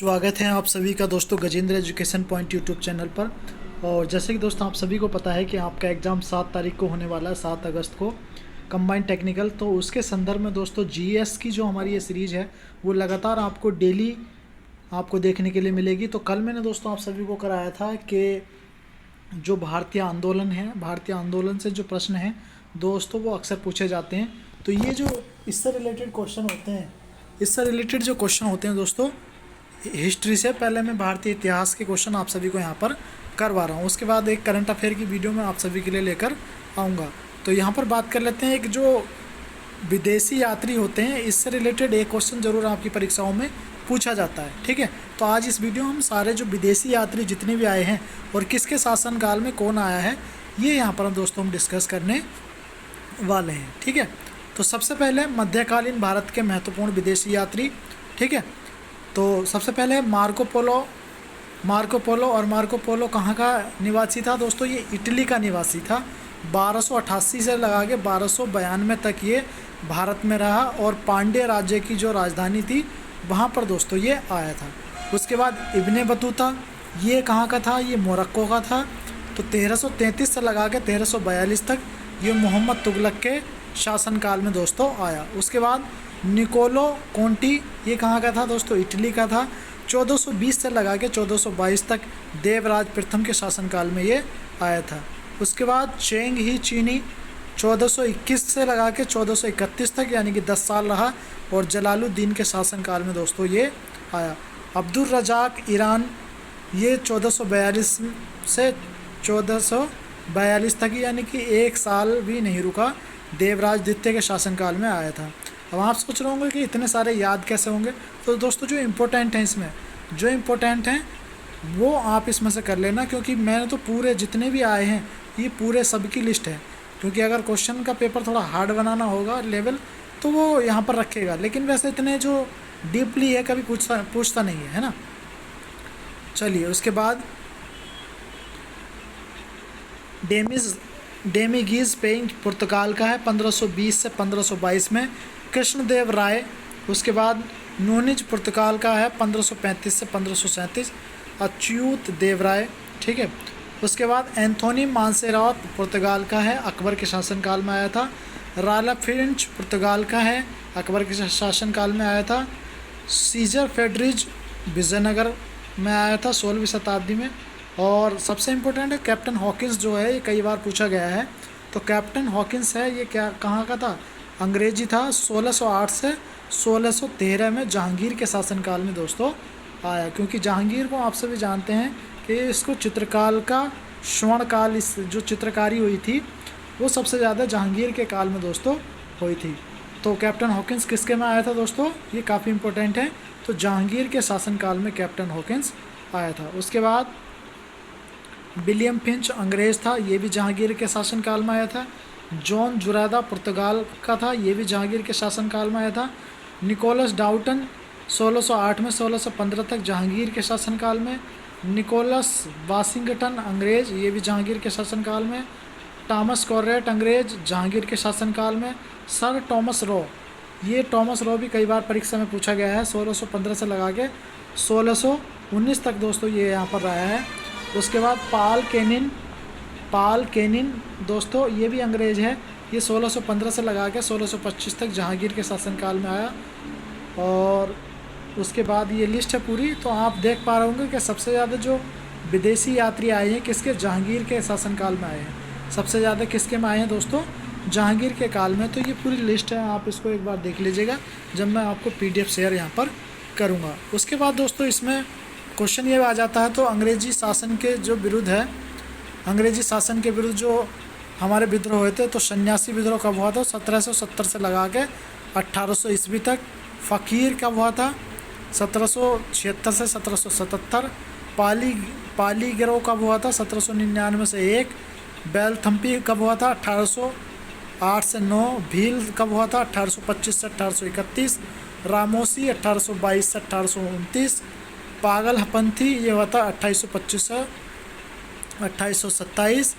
स्वागत है आप सभी का दोस्तों Gajendra education point YouTube channel पर। और जैसे कि दोस्तों आप सभी को पता है कि आपका एग्ज़ाम 7 तारीख को होने वाला है, 7 अगस्त को, कंबाइंड टेक्निकल। तो उसके संदर्भ में दोस्तों जीएस की जो हमारी ये सीरीज़ है वो लगातार आपको डेली आपको देखने के लिए मिलेगी। तो कल मैंने दोस्तों आप सभी को कराया था कि जो भारतीय आंदोलन है, भारतीय आंदोलन से जो प्रश्न हैं दोस्तों वो अक्सर पूछे जाते हैं। तो ये जो इससे रिलेटेड क्वेश्चन होते हैं, इससे रिलेटेड जो क्वेश्चन होते हैं दोस्तों हिस्ट्री से, पहले मैं भारतीय इतिहास के क्वेश्चन आप सभी को यहाँ पर करवा रहा हूँ। उसके बाद एक करंट अफेयर की वीडियो मैं आप सभी के लिए लेकर आऊँगा। तो यहाँ पर बात कर लेते हैं, एक जो विदेशी यात्री होते हैं इससे रिलेटेड एक क्वेश्चन ज़रूर आपकी परीक्षाओं में पूछा जाता है, ठीक है। तो आज इस वीडियो में हम सारे जो विदेशी यात्री जितने भी आए हैं और किसके शासनकाल में कौन आया है ये यहाँ पर दोस्तों हम डिस्कस करने वाले हैं, ठीक है। तो सबसे पहले मध्यकालीन भारत के महत्वपूर्ण विदेशी यात्री, ठीक है। तो सबसे पहले मार्को पोलो। और मार्को पोलो कहाँ का निवासी था दोस्तों? ये इटली का निवासी था। 1288 से लगा के 1292 तक ये भारत में रहा और पांड्य राज्य की जो राजधानी थी वहाँ पर दोस्तों ये आया था। उसके बाद इब्ने बतूता, ये कहाँ का था? ये मोरक्को का था। तो 1333 से लगा के 1342 तक ये मोहम्मद तुगलक के शासनकाल में दोस्तों आया। उसके बाद निकोलो कोंटी, ये कहाँ का था दोस्तों? इटली का था। 1420 से लगा के 1422 तक देवराज प्रथम के शासनकाल में ये आया था। उसके बाद चेंग ही चीनी 1421 से लगा के 1431 तक, यानी कि 10 साल रहा और जलालुद्दीन के शासनकाल में दोस्तों ये आया। अब्दुल रजाक ईरान, ये 1442 से 1442 तक, यानी कि 1 साल भी नहीं रुका, देवराज द्वितीय के शासनकाल में आया था। अब आप सोच रहे होंगे कि इतने सारे याद कैसे होंगे? तो दोस्तों जो इम्पोर्टेंट हैं इसमें, जो इम्पोर्टेंट हैं वो आप इसमें से कर लेना, क्योंकि मैंने तो पूरे जितने भी आए हैं ये पूरे सबकी लिस्ट है। क्योंकि अगर क्वेश्चन का पेपर थोड़ा हार्ड बनाना होगा लेवल तो वो यहाँ पर रखेगा, लेकिन वैसे इतने जो डीपली है कभी पूछता नहीं है ना। चलिए उसके बाद डेमिगीज पेंट पुर्तगाल का है, 1520 से 1522 में। कृष्णदेव राय, उसके बाद नूनिज पुर्तगाल का है, 1535 से 1537। अच्युत देव राय, ठीक है। उसके बाद एंथोनी मांसेरात पुर्तगाल का है, अकबर के शासनकाल में आया था। राला फिंच पुर्तगाल का है, अकबर के शासनकाल में आया था। सीजर फेडरिज विजयनगर में आया था 16वीं शताब्दी में। और सबसे इम्पोर्टेंट है कैप्टन हॉकिंस, जो है ये कई बार पूछा गया है। तो कैप्टन हॉकिंस है ये क्या कहाँ का था? अंग्रेजी था। 1608 से 1613 में जहांगीर के शासनकाल में दोस्तों आया। क्योंकि जहांगीर को आप सभी जानते हैं कि इसको चित्रकाल का स्वर्णकाल, इस जो चित्रकारी हुई थी वो सबसे ज़्यादा जहांगीर के काल में दोस्तों हुई थी। तो कैप्टन हॉकिंस किसके में आया था दोस्तों? ये काफ़ी इम्पोर्टेंट है। तो जहांगीर के शासनकाल में कैप्टन हॉकिंस आया था। उसके बाद विलियम फिंच अंग्रेज़ था, ये भी जहांगीर के शासनकाल में आया था। जॉन जुरादा पुर्तगाल का था, ये भी जहांगीर के शासनकाल में आया था। निकोलस डाउटन 1608 में 1615 तक जहांगीर के शासनकाल में। निकोलस वाशिंगटन अंग्रेज़, ये भी जहांगीर के शासनकाल में। टॉमस कॉर्रेट अंग्रेज़, जहांगीर के शासनकाल में। सर टॉमस रॉ, ये टॉमस रॉ भी कई बार परीक्षा में पूछा गया है, 1615 से लगा के 1619 तक दोस्तों ये यहाँ पर रहा है। उसके बाद पाल केनिन दोस्तों, ये भी अंग्रेज़ है, ये 1615 से लगा के 1625 तक जहांगीर के शासनकाल में आया। और उसके बाद ये लिस्ट है पूरी। तो आप देख पा रहे होंगे कि सबसे ज़्यादा जो विदेशी यात्री आए हैं किसके? जहांगीर के शासनकाल में आए हैं। सबसे ज़्यादा किसके में आए हैं दोस्तों? जहांगीर के काल में। तो ये पूरी लिस्ट है, आप इसको एक बार देख लीजिएगा जब मैं आपको PDF शेयर यहाँ पर करूँगा। उसके बाद दोस्तों इसमें क्वेश्चन ये आ जाता है, तो अंग्रेज़ी शासन के जो विरुद्ध है, अंग्रेज़ी शासन के विरुद्ध जो हमारे विद्रोह हुए थे, तो सन्यासी विद्रोह कब हुआ था? 1770 से लगा के 1800 ईस्वी तक। फ़कीर कब हुआ था? 1776 से 1777। पाली गिरोह कब हुआ था? 1799 से 1। बेलथम्पी कब हुआ था? 1808 से 9। भील कब हुआ था? 1825 से 1831। रामोसी 1822 से 1829। पागलपंथी ये हुआ था 2825 से 2827।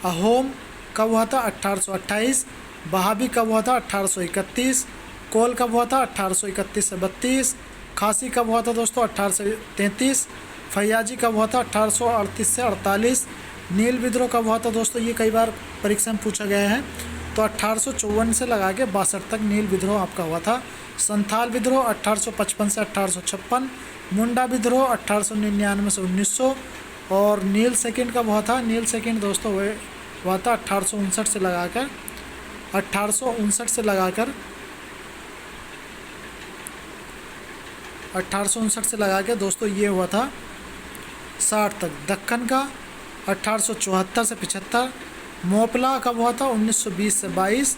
अहोम कब हुआ था? 1828। बहाबी कब हुआ था? 1831। कोल कब हुआ था? 1831 से 32। खासी कब हुआ था दोस्तों? 1833। फैयाजी कब हुआ था? 1838 से 48। नील विद्रोह कब हुआ था दोस्तों? ये कई बार परीक्षा में पूछा गया है। तो 1854 से लगा के 62 तक नील विद्रोह आपका हुआ था। संथाल विद्रोह 1855 से 1856। मुंडा विद्रोह 1899 से 1900। और नील सेकंड कब हुआ था? नील सेकंड दोस्तों हुआ था 1859 से लगाकर 1859 से लगाकर 1859 से लगा के दोस्तों ये हुआ था 60 तक। दक्कन का 1874 से 75। मोपला कब हुआ था? 1920 से 22।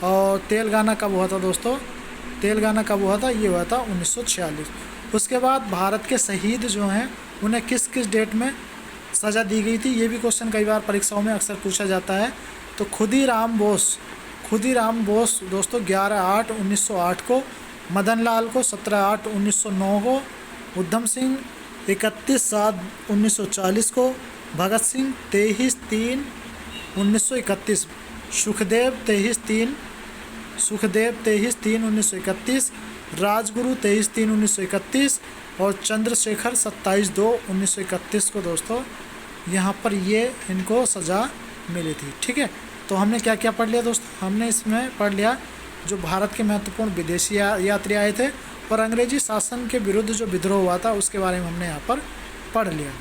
और तेलंगाना कब हुआ था दोस्तों? तेलंगाना कब हुआ था? ये हुआ था 1946। उसके बाद भारत के शहीद जो हैं उन्हें किस किस डेट में सज़ा दी गई थी? ये भी क्वेश्चन कई बार परीक्षाओं में अक्सर पूछा जाता है। तो खुदीराम बोस दोस्तों 11/8/1908 को, मदन लाल को 17/8/1909 को, उधम सिंह 31/7/1940 को, भगत सिंह 23/3/1931, सुखदेव 23/3/1931, राजगुरु 23/3/1931 और चंद्रशेखर 27/2/1931 को दोस्तों यहाँ पर ये इनको सज़ा मिली थी। ठीक है, तो हमने क्या क्या पढ़ लिया दोस्तों? हमने इसमें पढ़ लिया जो भारत के महत्वपूर्ण विदेशी यात्री आए थे और अंग्रेजी शासन के विरुद्ध जो विद्रोह हुआ था उसके बारे में हमने यहाँ पर पढ़ लिया।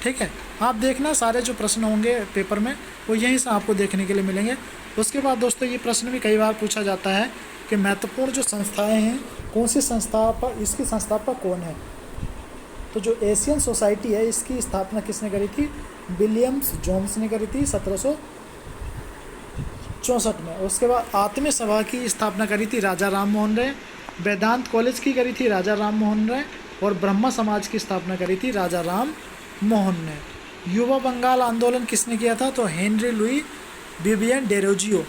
ठीक है, आप देखना सारे जो प्रश्न होंगे पेपर में वो यहीं से आपको देखने के लिए मिलेंगे। उसके बाद दोस्तों ये प्रश्न भी कई बार पूछा जाता है कि महत्वपूर्ण जो संस्थाएं हैं कौन सी इसकी संस्थापक कौन है? तो जो एशियन सोसाइटी है इसकी स्थापना किसने करी थी? विलियम्स जोन्स ने करी थी 1764 में। उसके बाद आत्मीय सभा की स्थापना करी थी राजा राम मोहन राय। वेदांत कॉलेज की करी थी राजा राम मोहन राय। और ब्रह्मा समाज की स्थापना करी थी राजा राम मोहन ने। युवा बंगाल आंदोलन किसने किया था? तो हेनरी लुई विवियन डेरोजियो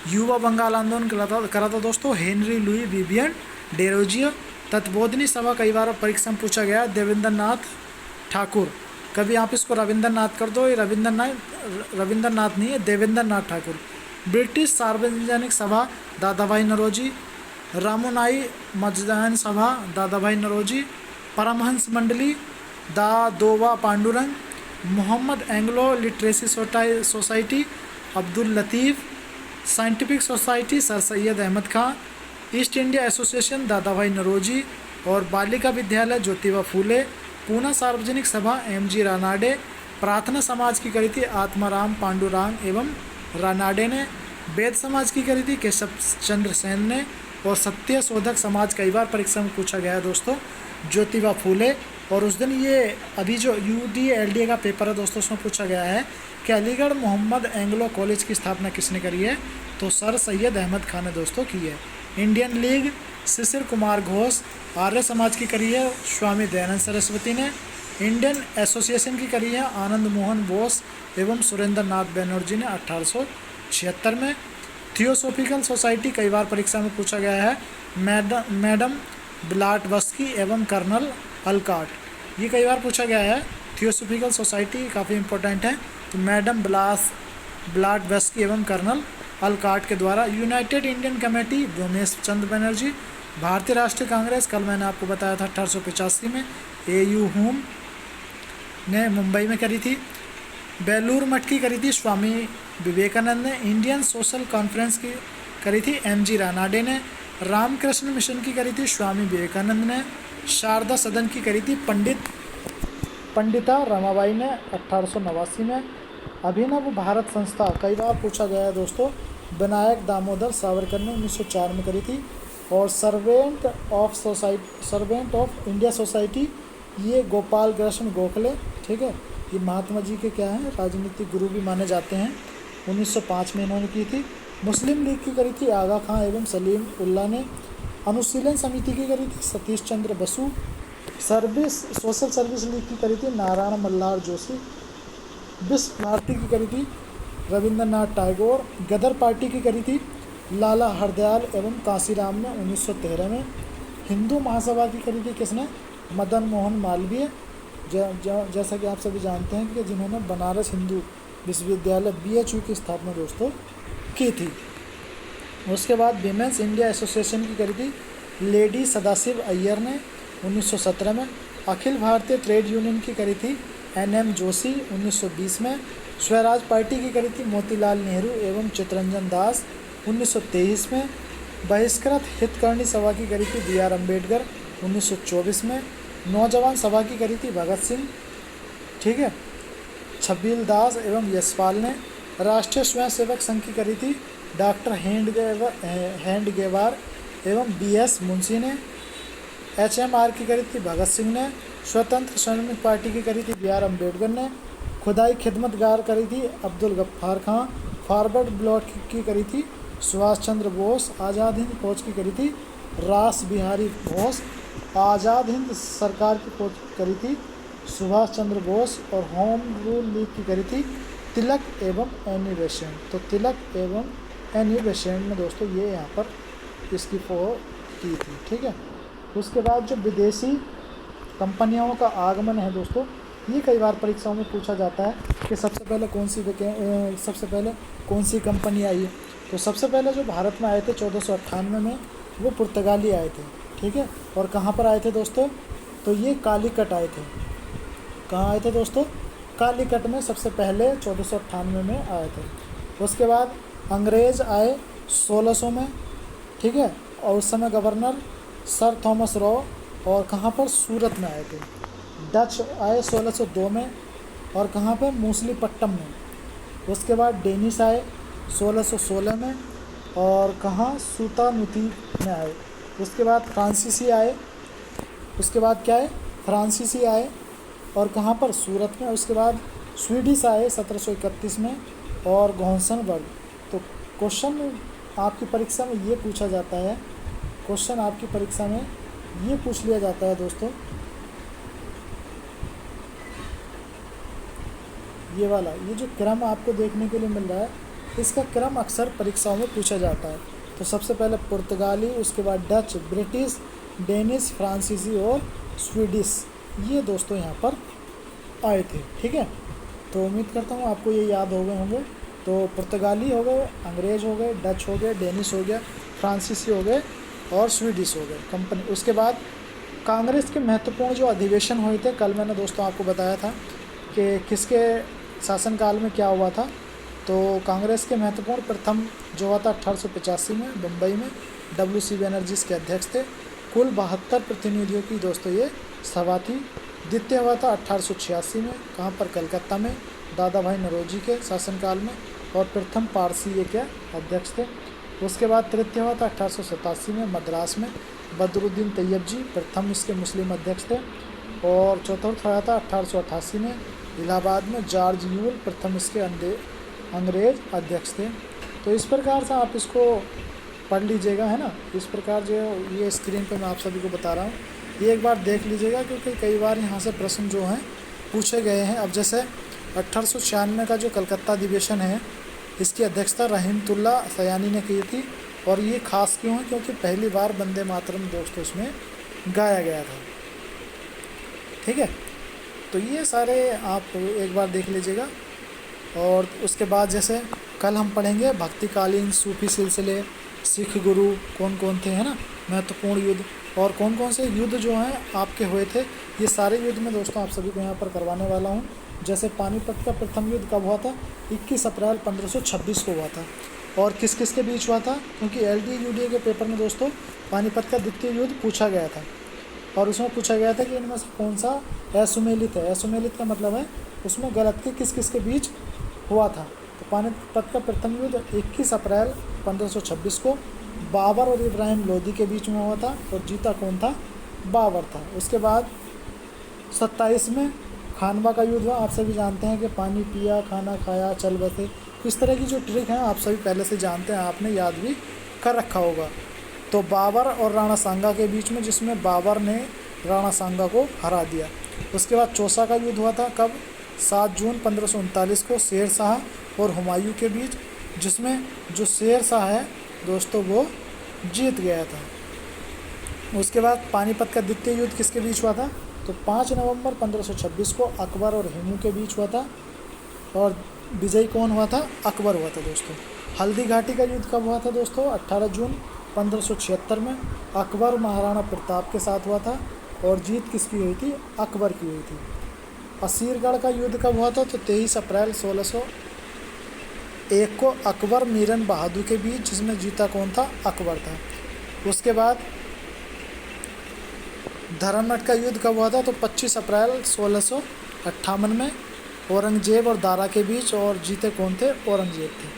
युवा बंगाल आंदोलन करा था दोस्तों हेनरी लुई विवियन डेरोजियो। तत्बोधिनी सभा कई बार परीक्षा में पूछा गया देवेंद्र नाथ ठाकुर। कभी आप इसको रविंद्रनाथ कर दो, ये रविंद्रनाथ नहीं है, देवेंद्र नाथ ठाकुर। ब्रिटिश सार्वजनिक सभा दादा भाई नौरोजी। रामोनाई मजदान सभा दादा भाई Naoroji. Paramhansa Mandali Dadoba Pandurang. Mohammad Anglo literacy society Abdul Latif. Scientific society sir Syed Ahmad Khan. East India association Dadabhai Naoroji. और बालिका विद्यालय ज्योतिबा फूले। पूना सार्वजनिक सभा MG रानाडे। प्रार्थना समाज की करी थी आत्माराम पांडुरंग एवं रानाडे ने। वेद समाज की करी थी केशव चंद्र सेन ने। और सत्य शोधक समाज कई बार परीक्षा में पूछा गया है दोस्तों ज्योतिबा फूले। और उस दिन ये अभी जो UDA LDA का पेपर है दोस्तों उसमें पूछा गया है कि अलीगढ़ मोहम्मद एंग्लो कॉलेज की स्थापना किसने करी है? तो सर सैयद अहमद खान ने दोस्तों की है। Indian league Shishir Kumar Ghosh. आर्य समाज की करी है स्वामी दयानंद सरस्वती ने। इंडियन एसोसिएशन की करी है आनंद मोहन बोस एवं सुरेंद्र नाथ बनर्जी ने 1876 में। थियोसोफिकल सोसाइटी कई बार परीक्षा में पूछा गया है मैडम ब्लाटवस्की एवं कर्नल अलकाट। ये कई बार पूछा गया है। थियोसोफिकल सोसाइटी काफ़ी इंपॉर्टेंट है। तो मैडम ब्लाटवस्की एवं कर्नल अलकाट के द्वारा। यूनाइटेड इंडियन कमेटी व्योमेश चंद्र बनर्जी। भारतीय राष्ट्रीय कांग्रेस कल मैंने आपको बताया था 1885 में AU होम ने मुंबई में करी थी। बेलूर मठ की करी थी स्वामी विवेकानंद ने। इंडियन सोशल कॉन्फ्रेंस की करी थी MG रानाडे ने। रामकृष्ण मिशन की करी थी स्वामी विवेकानंद ने। शारदा सदन की करी थी पंडिता रमाबाई ने 1889 में। अभिनव भारत संस्था कई बार पूछा गया है दोस्तों विनायक दामोदर सावरकर ने 1904 में करी थी। और सर्वेंट ऑफ इंडिया सोसाइटी ये गोपाल कृष्ण गोखले। ठीक है, ये महात्मा जी के क्या हैं राजनीतिक गुरु भी माने जाते हैं। 1905 में इन्होंने की थी। मुस्लिम लीग की करी थी आगा खां एवं सलीम उल्ला ने। अनुशीलन समिति की करी थी Satish Chandra Basu. Social service league की करी थी नारायण मल्हार जोशी। विश्व भारती की करी थी रविंद्रनाथ टैगोर। गदर पार्टी की करी थी लाला हरदयाल एवं कांसीराम ने 1913 में। हिंदू महासभा की करी थी किसने? मदन मोहन मालवीय। जैसा कि आप सभी जानते हैं कि जिन्होंने बनारस हिंदू विश्वविद्यालय BHU की स्थापना दोस्तों की थी। उसके बाद विमेंस इंडिया एसोसिएशन की करी थी लेडी सदाशिव अय्यर ने। 1917 में। अखिल भारतीय ट्रेड यूनियन की करी थी NM जोशी 1920 में। स्वराज पार्टी की करी थी मोतीलाल नेहरू एवं चित्तरंजन दास 1923 में। बहिष्कृत हितकर्णी सभा की करी थी BR अम्बेडकर 1924 में। नौजवान सभा की करी थी भगत सिंह, ठीक है, छबील दास एवं यशपाल ने। राष्ट्रीय स्वयंसेवक संघ की करी थी डॉक्टर हेंडगेवार एवं BS मुंशी ने। HMR की करी थी भगत सिंह ने। स्वतंत्र श्रमिक पार्टी की करी थी BR अम्बेडकर ने। खुदाई खिदमतगार करी थी अब्दुल गफ्फार खां। फॉरवर्ड ब्लॉक की करी थी सुभाष चंद्र बोस। आज़ाद हिंद फौज की करी थी रास बिहारी बोस। आज़ाद हिंद सरकार की फौज करी थी सुभाष चंद्र बोस। और होम रूल लीग की करी थी तिलक एवं एनी बेसेंट। तो तिलक एवं एनी बेसेंट ने दोस्तों ये यहाँ पर इसकी की थी, ठीक है। उसके बाद जो विदेशी कंपनियों का आगमन है दोस्तों, ये कई बार परीक्षाओं में पूछा जाता है कि सबसे पहले कौन सी कंपनी आई है। तो सबसे पहले जो भारत में आए थे 1498 में, वो पुर्तगाली आए थे, ठीक है। और कहाँ पर आए थे दोस्तों, तो ये कालीकट आए थे। कहाँ आए थे दोस्तों, कालीकट में सबसे पहले 1498 में आए थे। उसके बाद अंग्रेज़ आए 1600 में, ठीक है। और उस समय गवर्नर सर थॉमस रॉ, और कहाँ पर, सूरत में आए थे। डच आए 1602 में, और कहाँ पर, मूसलीपट्टम में। उसके बाद डेनिश आए 1616 में, और कहाँ, सूतानुती में आए। उसके बाद फ्रांसीसी आए, उसके बाद क्या है, फ्रांसीसी आए, और कहाँ पर, सूरत में। उसके बाद स्वीडिश आए 1731 में, और घोंसनबर्ग। तो क्वेश्चन आपकी परीक्षा में ये पूछा जाता है, क्वेश्चन आपकी परीक्षा में ये पूछ लिया जाता है दोस्तों, ये वाला, ये जो क्रम आपको देखने के लिए मिल रहा है, इसका क्रम अक्सर परीक्षाओं में पूछा जाता है। तो सबसे पहले पुर्तगाली, उसके बाद डच, ब्रिटिश, डेनिश, फ्रांसीसी और स्वीडिश, ये दोस्तों यहाँ पर आए थे, ठीक है। तो उम्मीद करता हूँ आपको ये याद हो गए होंगे। तो पुर्तगाली हो गए, अंग्रेज़ हो गए, डच हो गए, डेनिश हो गया, फ्रांसीसी हो गए और स्वीडिश हो गए कंपनी। उसके बाद कांग्रेस के महत्वपूर्ण जो अधिवेशन हुए थे, कल मैंने दोस्तों आपको बताया था कि किसके शासनकाल में क्या हुआ था। तो कांग्रेस के महत्वपूर्ण प्रथम जो हुआ था 1885 में मुंबई में, WC बनर्जी के अध्यक्ष थे। कुल 72 प्रतिनिधियों की दोस्तों ये सभा थी। द्वितीय हुआ था 1886 में, कहाँ पर, कलकत्ता में, दादा भाई नौरोजी के शासनकाल में, और प्रथम पारसी ये क्या अध्यक्ष थे। उसके बाद तृतीय हुआ था 1887 में मद्रास में, बदरुद्दीन तैयब जी प्रथम इसके मुस्लिम अध्यक्ष थे। और चौथा हुआ था 1888 में इलाहाबाद में, जॉर्ज यूल प्रथम इसके अंग्रेज अध्यक्ष थे। तो इस प्रकार से आप इसको पढ़ लीजिएगा, है ना। इस प्रकार जो ये स्क्रीन पे मैं आप सभी को बता रहा हूँ, ये एक बार देख लीजिएगा, क्योंकि कई बार यहाँ से प्रश्न जो हैं पूछे गए हैं। अब जैसे 1896 का जो कलकत्ता अधिवेशन है, इसकी अध्यक्षता रहीमतुल्ला सयानी ने की थी। और ये खास क्यों है, क्योंकि पहली बार वंदे मातरम दोस्तों इसमें गाया गया था, ठीक है। तो ये सारे आप एक बार देख लीजिएगा। और उसके बाद जैसे कल हम पढ़ेंगे भक्तिकालीन सूफी सिलसिले, सिख गुरु कौन कौन थे, है ना, महत्वपूर्ण युद्ध, और कौन कौन से युद्ध जो हैं आपके हुए थे। ये सारे युद्ध में दोस्तों आप सभी को यहाँ पर करवाने वाला हूँ। जैसे पानीपत का प्रथम युद्ध कब हुआ था, 21 अप्रैल 1526 को हुआ था। और किस किस के बीच हुआ था, क्योंकि LD UDA के पेपर में दोस्तों पानीपत का द्वितीय युद्ध पूछा गया था। और उसमें पूछा गया था कि इनमें से कौन सा असुमेलित है। असुमेलित का मतलब है उसमें गलत के किस किस के बीच हुआ था। तो पानीपत का प्रथम युद्ध 21 अप्रैल 1526 को बाबर और इब्राहिम लोदी के बीच में हुआ था, और जीता कौन था, बाबर था। उसके बाद 27 में खानवा का युद्ध हुआ। आप सभी जानते हैं कि पानी पिया, खाना खाया, चल बसे, इस तरह की जो ट्रिक है आप सभी पहले से जानते हैं, आपने याद भी कर रखा होगा। तो बाबर और राणा सांगा के बीच में, जिसमें बाबर ने राणा सांगा को हरा दिया। उसके बाद चौसा का युद्ध हुआ था, कब, 7 जून 1539 को शेर शाह और हुमायूं के बीच, जिसमें जो शेर शाह है दोस्तों वो जीत गया था। उसके बाद पानीपत का द्वितीय युद्ध किसके बीच हुआ था, तो 5 नवंबर 1526 को अकबर और हिमू के बीच हुआ था। और विजयी कौन हुआ था, अकबर हुआ था दोस्तों। हल्दी घाटी का युद्ध कब हुआ था दोस्तों, 18 जून 1576 में, अकबर महाराणा प्रताप के साथ हुआ था। और जीत किसकी हुई थी? अकबर की हुई थी। असीरगढ़ का युद्ध कब हुआ था? तो 23 अप्रैल 1601 को अकबर मीरन बहादुर के बीच, जिसमें जीता कौन था? अकबर था। उसके बाद धर्मनट का युद्ध कब हुआ था? तो 25 अप्रैल 1658 में औरंगजेब और दारा के बीच, और जीते कौन थे? औरंगजेब थे।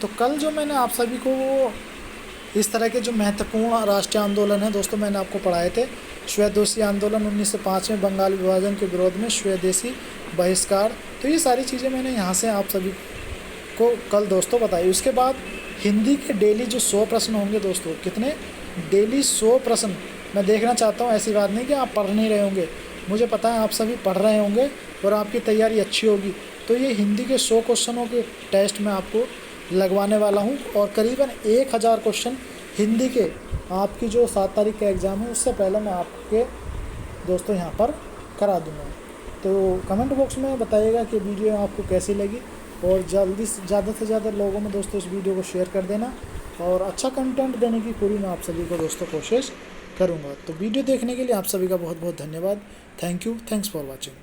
तो कल जो मैंने आप सभी को वो इस तरह के जो महत्वपूर्ण राष्ट्रीय आंदोलन है दोस्तों मैंने आपको पढ़ाए थे। स्वदेशी आंदोलन 1905 में, बंगाल विभाजन के विरोध में स्वदेशी बहिष्कार, तो ये सारी चीज़ें मैंने यहाँ से आप सभी को कल दोस्तों बताई। उसके बाद हिंदी के डेली जो 100 प्रश्न होंगे दोस्तों, कितने? डेली 100 प्रश्न मैं देखना चाहता हूँ। ऐसी बात नहीं कि आप पढ़ नहीं रहे होंगे, मुझे पता है आप सभी पढ़ रहे होंगे और आपकी तैयारी अच्छी होगी। तो ये हिंदी के 100 क्वेश्चनों के टेस्ट मैं आपको लगवाने वाला हूँ, और करीबन 1000 क्वेश्चन हिंदी के आपकी जो 7 तारीख का एग्ज़ाम है उससे पहले मैं आपके दोस्तों यहाँ पर करा दूँगा। तो कमेंट बॉक्स में बताइएगा कि वीडियो आपको कैसी लगी, और जल्दी से ज़्यादा लोगों में दोस्तों इस वीडियो को शेयर कर देना, और अच्छा कंटेंट देने की पूरी मैं आप सभी को दोस्तों कोशिश करूँगा। तो वीडियो देखने के लिए आप सभी का बहुत बहुत धन्यवाद। Thank you, thanks for watching.